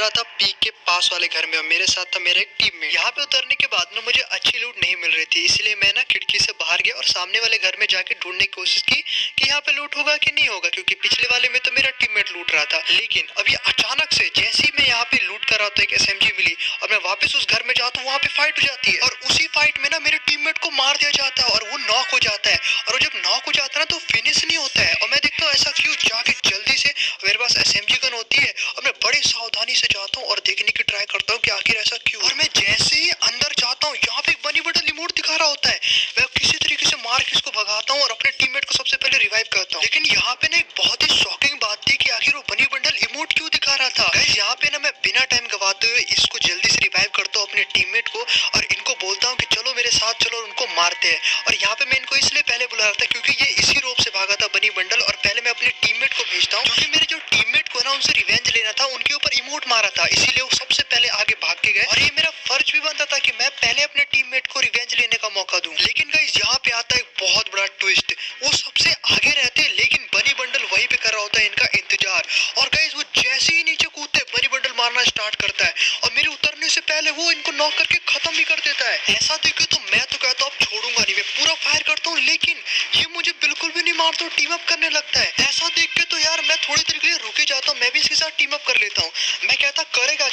रहा था पीक के पास वाले घर में और मेरे साथ था मेरा एक टीममेट। यहाँ पे उतरने के बाद ना मुझे अच्छी लूट नहीं मिल रही थी, इसलिए मैं ना खिड़की से बाहर गया और सामने वाले घर में जाके ढूंढने की कोशिश की कि यहाँ पे लूट होगा कि नहीं होगा, क्योंकि पिछले वाले में तो मेरा टीममेट लूट रहा था। लेकिन अभी अचानक से जैसे ही मैं यहाँ पे लूट कर रहा था एक SMG मिली और मैं वापस उस घर में जाता हूँ, वहाँ पे फाइट हो जाती है और उसी फाइट में ना मेरे टीममेट को मार दिया जाता है और वो नॉक हो जाता है। और जब नॉक हो जाता है ना तो फिनिश नहीं होता है और मैं देखता हूँ ऐसा क्यों। जाके जल्दी से मेरे पास SMG गन होती है और मैं बड़ी सावधानी से जाता हूँ और देखने की ट्राई करता हूँ कि आखिर ऐसा क्यों। और मैं जैसे ही अंदर जाता हूँ यहाँ पे एक बनी बटन रिमोट दिखा रहा होता है। मैं किसी तरीके से मार के इसको भगाता हूँ और अपने टीममेट को सबसे पहले रिवाइव करता हूँ। लेकिन यहाँ पे ना एक बहुत ही शॉकिंग बात थी कि आखिर वो बनी बंडल इमोट क्यों दिखा रहा था। गाइस यहाँ पे ना मैं बिना टाइम गवाते हुए इसको जल्दी से रिवाइव करता हूँ अपने टीममेट को और इनको बोलता हूँ कि चलो मेरे साथ चलो और उनको मारते हैं। और यहाँ पे मैं इनको इसलिए पहले बुला रहा था क्योंकि ये इसी रोप से भागा था बनी बंडल और पहले मैं अपने टीममेट को भेजता हूँ क्योंकि मेरे जो टीममेट को ना उनसे रिवेंज लेना था, उनके ऊपर इमोट मारा था, इसीलिए वो सबसे पहले आगे भाग के गए और ये मेरा फर्ज भी बनता था कि मैं पहले अपने टीममेट को रिवेंज लेने का मौका दूं। लेकिन गाइस यहाँ पे आता है एक बहुत बड़ा ट्विस्ट। वो सबसे आगे रहते लेकिन बनी बंडल वहीं पे कर रहा होता है इनका इंतजार। और गाइस वो जैसे ही नीचे कूदते बनी बंडल मारना स्टार्ट करता है और मेरे उतरने से पहले वो इनको नॉक करके खत्म भी कर देता है। ऐसा देखे तो मैं तो कहता हूँ अब छोड़ूंगा नहीं, मैं पूरा फायर करता हूँ लेकिन ये मुझे बिल्कुल भी नहीं मारता, टीम अप करने लगता है। ऐसा देख के तो यार मैं थोड़ी देर के लिए रुके जाता हूँ, मैं भी इसके साथ टीम अप कर लेता हूँ। मैं कहता करेगा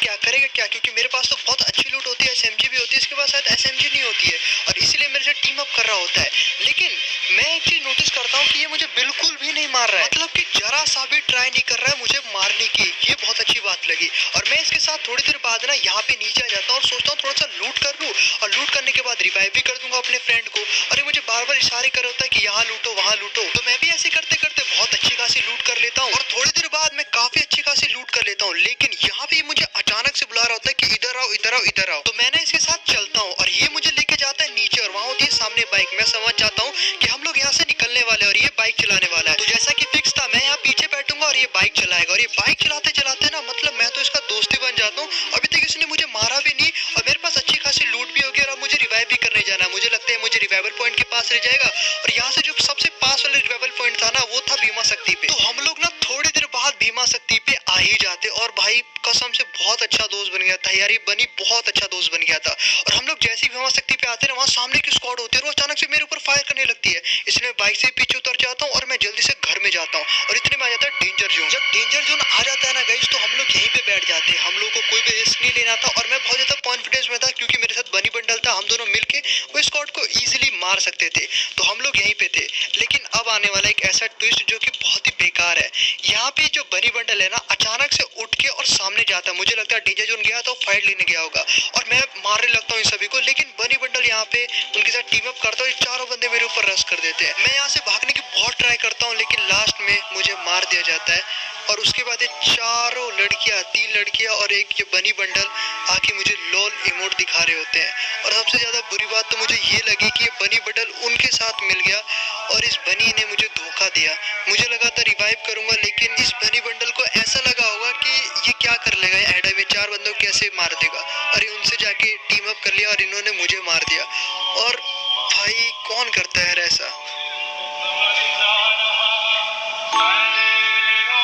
क्या क्योंकि मेरे पास तो बहुत अच्छी लूट होती है, SMG भी होती है, इसके पास शायद SMG नहीं होती है और इसीलिए मेरे से टीम अप कर रहा होता है। लेकिन मैं एक चीज नोटिस करता हूँ कि ये मुझे बिल्कुल भी नहीं मार रहा है, मतलब कि जरा सा भी ट्राई नहीं कर रहा है मुझे मारने की। ये बहुत अच्छी बात लगी और मैं इसके साथ थोड़ी देर बाद ना यहाँ पे नीचे आ जाता हूँ और सोचता हूँ थोड़ा सा लूट कर लूँ और लूट करने के बाद रिवाइव भी कर दूंगा अपने फ्रेंड को। और ये मुझे बार बार इशारे कर होता है कि यहाँ लूटो वहाँ लूटो, तो मैं भी ऐसे करते करते बहुत अच्छी खासी लूट कर लेता हूँ और थोड़ी देर बाद मैं काफी अच्छी खासी लूट कर लेता हूँ। लेकिन यहाँ पे मुझे अचानक से बुला रहा होता है कि इधर आओ इधर आओ इधर आओ, तो मैं ना इसके साथ चलता हूँ और ये मुझे लेके जाता है नीचे और वहाँ होती है सामने बाइक। मैं समझ जाता हूँ कि हम लोग यहाँ से निकलने वाले और ये बाइक चलाने वाला है, तो जैसा कि फिक्स था मैं यहाँ पीछे बैठूंगा और ये बाइक चलाएगा और ये बाइक चलाते चलाते ना मतलब मैं तो इसका दोस्त ही बन जाता हूँ। अभी तक इसने मुझे मारा भी नहीं और मेरे पास अच्छी खासी लूट भी होगी और अब मुझे रिवाइव भी करने जाना है। मुझे लगता है मुझे रिवाइवल पॉइंट के पास रह जाएगा और यहाँ से जो सबसे पास वाला रिवाइवल पॉइंट था ना वो था भीमा शक्ति पे। तो हम लोग ना थोड़ी देर बाद भीमा शक्ति पे आ ही जाते और भाई कसम से बहुत अच्छा दोस्त बन गया था यार, ये बनी बहुत अच्छा दोस्त बन गया था। और हम लोग जैसे ही भीमा शक्ति पे आते ना वहाँ सामने की स्क्वाड होती है और वो अचानक से मेरे ऊपर फायर करने लगती है, इसलिए बाइक से पीछे उतर जाता हूँ और मैं जल्दी से घर में जाता हूँ और इतने में आ जाता है डेंजर जोन। जब डेंजर जोन आ जाता है ना गाइस तो हम लोग यहीं पे बैठ जाते हैं, हम लोग को कोई भी रिस्क नहीं लेना था और मैं बहुत ज्यादा कॉन्फिडेंस में था क्योंकि मेरे साथ बनी बंडल था, हम दोनों मिलके वो स्क्वाड को इजीली मार सकते थे, तो हम लोग यहीं पे थे। लेकिन अब आने वाला एक ऐसा ट्विस्ट जो कि बहुत ही बेकार है। यहाँ पे जो बनी बंडल है ना अचानक से उठ के और सामने जाता है, मुझे लगता है डेंजर जोन गया तो फाइट लेने गया होगा और मैं मारने लगता हूँ इन सभी को। लेकिन बनी बंडल यहाँ पे उनके साथ टीम अप करता हूँ, चारों बंदे मेरे ऊपर रश कर देते हैं। मैं यहाँ से भागने की बहुत ट्राई करता हूँ लेकिन लास्ट में मुझे मार दिया जाता है और उसके बाद ये चारों लड़कियां, 3 लड़कियां और एक ये बनी बंडल आके मुझे लॉल इमोट दिखा रहे होते हैं। और सबसे ज्यादा बुरी बात तो मुझे ये लगी कि ये बनी बंडल उनके साथ मिल गया और इस बनी ने मुझे धोखा दिया। मुझे लगा था रिवाइव करूंगा लेकिन इस बनी बंडल को ऐसा लगा होगा कि ये क्या कर लेगा, एडा में 4 बंदों को कैसे मार देगा, और ये उनसे जाके टीम अप कर लिया और इन्होंने मुझे मार दिया। और भाई कौन करता है यार ऐसा।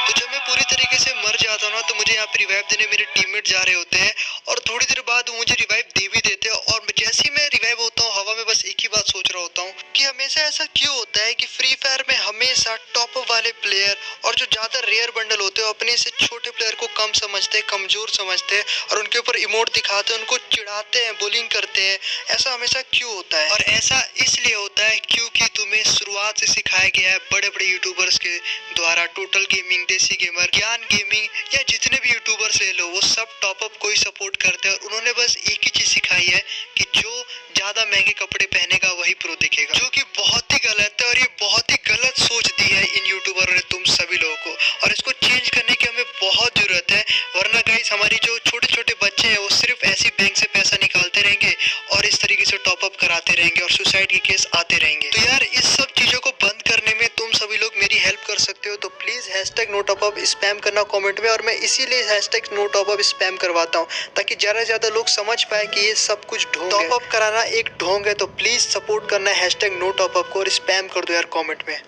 तो जब मैं पूरी तरीके से मर जाता हूँ ना तो मुझे यहाँ पे रिवाइव देने मेरे टीममेट जा रहे होते हैं और थोड़ी देर बाद वो मुझे रिवाइव दे भी देते हैं। और जैसे ही मैं रिवाइव होता हूँ हवा में बस एक ही बात सोच रहा होता हूँ कि हमेशा ऐसा क्यों होता है कि फ्री फायर में हमेशा टॉप वाले प्लेयर और जो ज्यादा रेयर बंडल होते हैं अपने से छोटे प्लेयर को कम समझते हैं, कमजोर समझते हैं और उनके ऊपर इमोट दिखाते हैं, उनको चिढ़ाते हैं, बुलिंग करते हैं। ऐसा हमेशा क्यों होता है? और ऐसा इसलिए होता है क्योंकि तुम्हें शुरुआत से सिखाया गया है बड़े बड़े यूट्यूबर्स के द्वारा, टोटल गेमिंग, देसी गेमर, ज्ञान गेमिंग या जितने भी यूट्यूबर्स ले लो वो सब टॉप अप को ही सपोर्ट करते हैं और उन्होंने बस एक ही चीज सिखाई है कि जो ज्यादा महंगे कपड़े पहनेगा वही प्रो दिखेगा, जो कि बहुत ही गलत है और ये बहुत ही गलत सोच दी है इन यूट्यूबरों ने तुम सभी लोगों को और इसको चेंज करने की हमें बहुत जरूरत है। वरना गाइस हमारी जो छोटे छोटे बच्चे हैं वो सिर्फ ऐसी बैंक से पैसा निकालते रहेंगे और इस तरीके से टॉप अप कराते रहेंगे और सुसाइड के केस आते रहेंगे। तो यार इस सब चीजों को बंद करने में तुम सभी लोग मेरी हेल्प कर सकते हो, तो प्लीज #NoTopUp स्पैम करना कमेंट में और मैं इसीलिए #NoTopUp स्पैम करवाता हूँ ताकि ज्यादा से ज्यादा लोग समझ पाए कि ये सब कुछ ढोंग है। टॉप अप कराना एक ढोंग है, तो प्लीज सपोर्ट करना #NoTopUp को और स्पैम कर दो यार कमेंट में।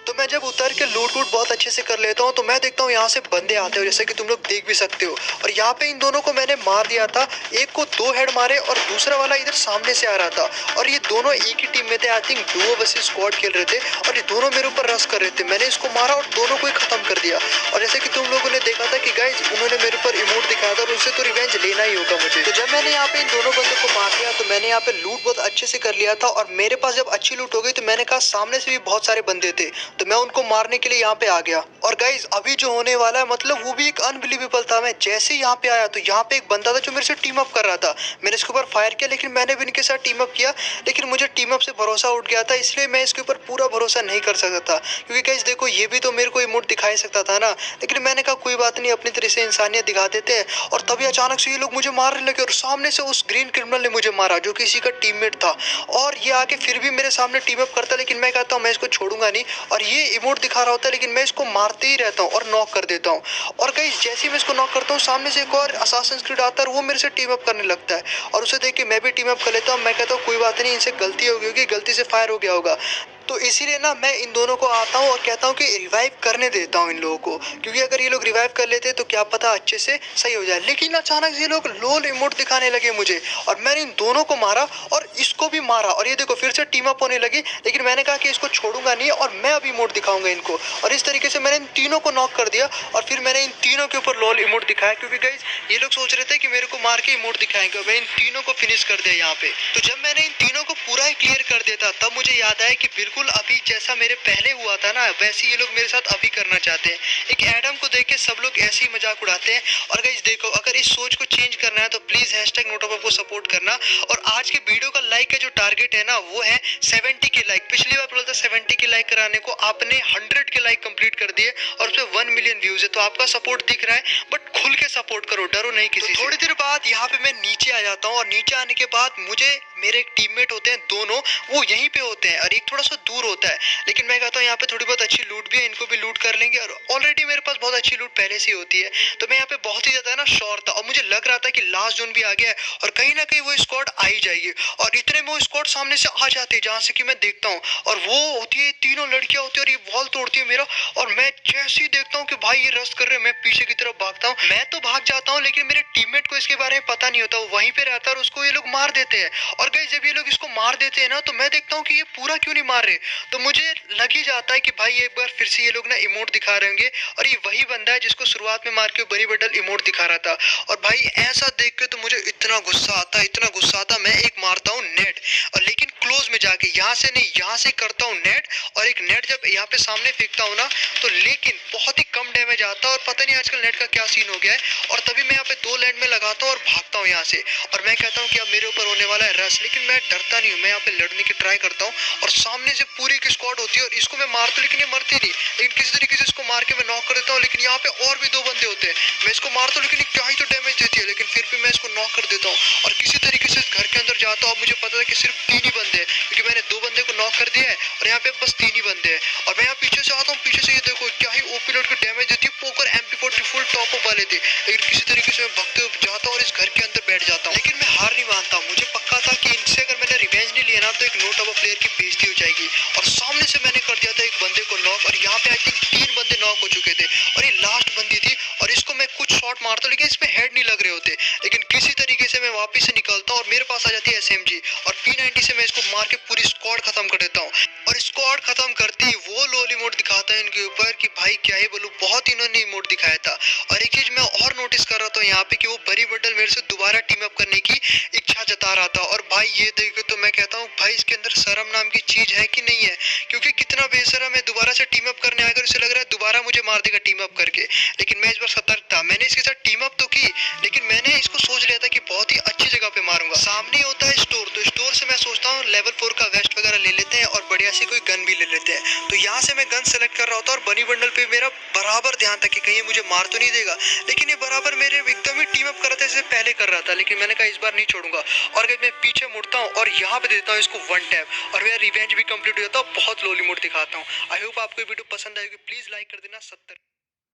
तो मैं जब उतर के लूट वूट बहुत अच्छे से कर लेता हूँ तो मैं देखता हूँ यहाँ से बंदे आते हो, जैसे कि तुम लोग देख भी सकते हो। और यहाँ पे इन दोनों को मैंने मार दिया था, एक को 2 हेड मारे और दूसरा वाला इधर सामने से आ रहा था। और ये दोनों एक ही टीम में थे, I think Duo versus squad खेल रहे थे और ये दोनों मेरे ऊपर रश कर रहे थे। मैंने इसको मारा और दोनों को ही खत्म कर दिया। और जैसे कि तुम लोगों ने देखा था कि गाइज उन्होंने मेरे ऊपर इमोट दिखाया था और उससे तो रिवेंज लेना ही होगा मुझे। तो जब मैंने यहाँ पे इन दोनों बंदों को मार दिया तो मैंने यहाँ पे लूट बहुत अच्छे से कर लिया था। और मेरे पास जब अच्छी लूट हो गई तो मैंने कहा सामने से भी बहुत सारे बंदे थे, तो मैं उनको मारने के लिए यहाँ पे आ गया। और गाइज अभी जो होने वाला है मतलब वो भी एक अनबिलीवेबल था। मैं जैसे ही यहाँ पे आया तो यहाँ पे एक बंदा था जो मेरे से टीम अप कर रहा था। मैंने इसके ऊपर फायर किया लेकिन मैंने भी इनके साथ टीम अप किया, लेकिन मुझे टीम अप से भरोसा उठ गया था, इसलिए मैं इसके ऊपर पूरा भरोसा नहीं कर सकता था। क्योंकि गाइज देखो ये भी तो मेरे को इमोट दिखा ही सकता था ना, लेकिन मैंने कहा कोई बात नहीं, अपनी तरह से इंसानियत दिखा देते हैं। और तभी अचानक से ये लोग मुझे मारने लगे और सामने से उस ग्रीन क्रिमिनल ने मुझे मारा जो किसी का टीममेट था। और ये आके फिर भी मेरे सामने टीम अप करता, लेकिन मैं कहता हूँ मैं इसको छोड़ूंगा नहीं। और ये इमोट दिखा रहा होता है लेकिन मैं इसको मारते ही रहता हूँ और नॉक कर देता हूँ। और गाइस जैसे ही मैं इसको नॉक करता हूँ सामने से एक और असासिन क्रीड आता है और वो मेरे से टीम अप करने लगता है। और उसे देख के मैं भी टीम अप कर लेता हूँ। मैं कहता हूँ कोई बात नहीं, इनसे गलती हो गई होगी, गलती से फायर हो गया होगा। तो इसीलिए ना मैं इन दोनों को आता हूँ और कहता हूँ कि रिवाइव करने देता हूँ इन लोगों को, क्योंकि अगर ये लोग रिवाइव कर लेते तो क्या पता अच्छे से सही हो जाए। लेकिन अचानक से ये लोग लोल इमोट दिखाने लगे मुझे और मैंने इन दोनों को मारा और इसको भी मारा। और ये देखो फिर से टीम अप होने लगी, लेकिन मैंने कहा कि इसको छोड़ूंगा नहीं और मैं अभी इमोट दिखाऊंगा इनको। और इस तरीके से मैंने इन तीनों को नॉक कर दिया और फिर मैंने इन तीनों के ऊपर लोल इमोट दिखाया, क्योंकि गाइस ये लोग सोच रहे थे कि मेरे को मार के इमोट दिखाएंगे। मैं इन तीनों को फिनिश कर दिया यहाँ पे। तो जब मैंने इन तीनों को पूरा ही क्लियर कर दिया था तब मुझे याद आया कि बिल्कुल अभी जैसा मेरे पहले हुआ था ना, वैसे ये लोग मेरे साथ अभी करना चाहते हैं। एक एडम को देख के सब लोग ऐसे ही मजाक उड़ाते हैं। और गाइस देखो अगर इस सोच को चेंज करना है तो प्लीज #NoToPup को सपोर्ट करना। और आज के वीडियो का लाइक का जो टारगेट है ना वो है 70 के लाइक। पिछली बार बोला था 70 के लाइक कराने को, आपने 100 के लाइक कंप्लीट कर दिए और उसमें 1 मिलियन व्यूज है। तो आपका सपोर्ट दिख रहा है, बट खुल के सपोर्ट करो, डरो नहीं किसी से। थोड़ी देर बाद यहाँ पे मैं नीचे आ जाता हूँ और नीचे आने के बाद मुझे मेरे एक टीममेट होते हैं दोनों, वो यहीं पे होते हैं और एक थोड़ा सा दूर होता है। लेकिन मैं कहता हूँ यहाँ पे थोड़ी बहुत अच्छी लूट भी है, इनको भी लूट कर लेंगे। और ऑलरेडी मेरे पास बहुत अच्छी लूट पहले से होती है, तो मैं यहाँ पे बहुत ही ज्यादा ना श्योर था। और मुझे लग रहा था कि लास्ट जोन भी आ गया है और कहीं ना कहीं वो स्क्वाड आ ही जाएगी। और इतने में वो स्क्वाड सामने से आ जाती है जहाँ से कि मैं देखता हूँ, और वो होती है तीनों लड़कियां होती है और ये वॉल तोड़ती है मेरा। और मैं जैसे ही देखता हूँ कि भाई ये रश कर रहे हैं, मैं पीछे की तरफ भागता हूँ। मैं तो भाग जाता हूँ लेकिन मेरे टीममेट को इसके बारे में पता नहीं होता, वो वहीं पे रहता है और उसको ये लोग मार देते हैं। और गाइस जब ये लोग इसको मार देते हैं ना तो मैं देखता हूँ कि ये पूरा क्यों नहीं मार रहे, तो मुझे लग ही जाता है कि भाई एक बार फिर से ये लोग ना इमोट दिखा रहे होंगे और ये वही बंदा है जिसको शुरुआत में मार के बड़ी बडल इमोट दिखा रहा था। और भाई ऐसा देख के तो मुझे इतना गुस्सा आता, इतना गुस्सा आता, मैं एक मारता हूँ नेट, और लेकिन क्लोज में जाके, यहाँ से नहीं यहाँ से करता हूँ नेट। और एक नेट जब यहाँ पे सामने फेंकता हूँ ना तो लेकिन बहुत ही कम डैमेज आता है, और पता नहीं आजकल नेट का क्या सीन हो गया है। और तभी मैं यहाँ पे 2 लैंड में लगाता हूँ और भागता हूँ यहाँ से। और मैं कहता हूँ कि अब मेरे ऊपर होने वाला है रश, लेकिन मैं डरता नहीं हूँ, मैं यहाँ पे लड़ने की ट्राई करता हूँ। और सामने से पूरी एक स्क्वाड होती है और इसको मैं मारता हूँ लेकिन ये मरती नहीं, लेकिन किसी तरीके से इसको मार के मैं नॉक कर देता हूँ। लेकिन यहाँ पे और भी 2 बंदे होते हैं, मैं इसको मारता हूँ लेकिन क्या ही तो डैमेज देती है, लेकिन फिर भी मैं इसको नॉक कर देता हूँ और किसी तरीके से घर के अंदर जाता हूँ। मुझे पता था कि सिर्फ 3 ही बंदे हैं, क्योंकि मैंने 2 बंदे को नॉक कर दिया है और यहाँ पे बस 3 ही बंदे हैं। और मैं यहाँ पीछे से आता हूँ, पीछे से ये देखो क्या ही ओपी लोड की डैमेज देती है, poker MP40 full top up वाले थे, लेकिन किसी तरीके से मैं भगते हुए जाता हूँ और इस घर के अंदर बैठ जाता हूँ। लेकिन मैं हार नहीं मानता, मुझे पक्का था कि इनसे अगर मैंने रिवेंज नहीं लिया ना तो एक NoToPup प्लेयर की बेइज्जती हो जाएगी। और सामने से मैंने कर दिया था एक बंदे को नॉक, और यहाँ पे आई थिंक 3 बंदे नॉक हो चुके थे और ये लास्ट बंदी थी। और इसको मैं कुछ शॉट मारता हूँ लेकिन इसमें हेड नहीं लग रहे होते, लेकिन किसी तरीके से मैं वापस से निकलता हूँ और मेरे पास आ जाती है SMG, और P90 से मैं इसको मार के पूरी स्क्वाड खत्म कर देता हूँ। और स्क्वाड खत्म करते ही वो लोल इमोट दिखाता है इनके ऊपर कि भाई क्या ही बोलूं, बहुत इन्होंने इमोट दिखाया था। और एक चीज मैं और नोटिस कर रहा था यहाँ पे कि वो बरी बंडल मेरे से दोबारा टीम अप करने की इच्छा जता रहा था। और भाई ये देखे तो मैं कहता हूँ भाई इसके अंदर शर्म नाम की चीज है कि नहीं है, क्योंकि कितना बेशरम है, दोबारा से टीम अप करने आएगा, उसे लग रहा है दोबारा मुझे मार देगा टीम अप करके। लेकिन मैं इस बार सतर्क था, मैंने इसके साथ टीम अप तो की, लेकिन मैंने इसको सोच लिया था कि बहुत ही अच्छी जगह पे मारूंगा। सामने होता है स्टोर, तो स्टोर से मैं सोचता हूँ लेवल 4 का वेस्ट वगैरह ले लेते हैं और बढ़िया सी कोई गन भी ले लेते हैं। तो यहाँ से मैं गन सेलेक्ट कर रहा होता और बनी बंडल पे मेरा बराबर ध्यान था कि कहीं मुझे मार तो नहीं देगा, लेकिन ये बराबर मेरे एकदम ही टीम अप कर रहा था जैसे पहले कर रहा था। लेकिन मैंने कहा इस बार नहीं छोड़ूंगा, और मैं पीछे मुड़ता हूँ और यहाँ पे देता हूँ इसको 1 टैप और मेरा रिवेंज भी कंप्लीट हो जाता है। बहुत लोली मोड दिखाता हूँ। आई होप आपको वीडियो पसंद आएगी, प्लीज लाइक कर देना। 70